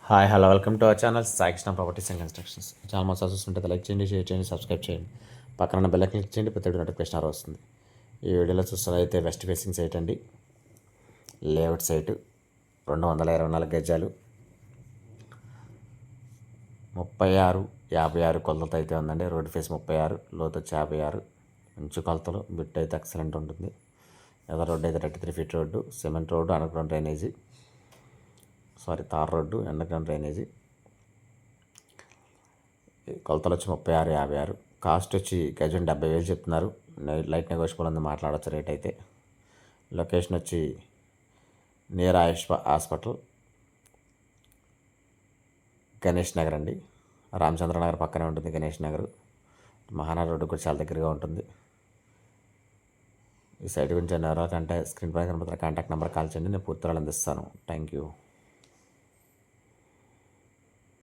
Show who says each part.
Speaker 1: Hi hello welcome to our channel Sai Krishna properties and constructions. చాలా మంది సజెస్ ఉంటే లైక్ చేయండి, షేర్ చేయండి, సబ్స్క్రైబ్ చేయండి. పక్కన బెల్ క్లిక్ చేయండి, ప్రతి నోటిఫికేషన్ వస్తుంది. ఈ వీడియోలో చూస్తున్నదైతే వెస్ట్ ఫేసింగ్ సైట్ అండి. లేఅవుట్ సైటు 224 గజాలు 36-56 కొలతలతో అయితే ఉందండి. రోడ్ ఫేస్ 36, లోతు వచ్చి 56. మంచి కొలతలు, బిట్ అయితే ఎక్సలెంట్ ఉంటుంది. ఎదర రోడ్డు అయితే 33 feet road, cement road, underground drainage, tar road, underground drainage. కొలతలు వచ్చి 36-56. కాస్ట్ వచ్చి గజం 70,000 చెప్తున్నారు. లైట్ నెగోషియబుల్ ఉంది, మాట్లాడవచ్చు రేట్ అయితే. లొకేషన్ వచ్చి నియర్ ఆయుష్ హాస్పిటల్, గణేష్ నగర్ అండి. రామచంద్ర నగర్ పక్కనే ఉంటుంది గణేష్ నగర్. మహానగర్ రోడ్డు కూడా చాలా దగ్గరగా ఉంటుంది. ఈ సైట్ గురించి ఎవరికంటే స్క్రీన్ పైన కనబడుతున్న కాంటాక్ట్ నెంబర్ కాల్ చేయండి, నేను పూర్తి అందిస్తాను. Thank you.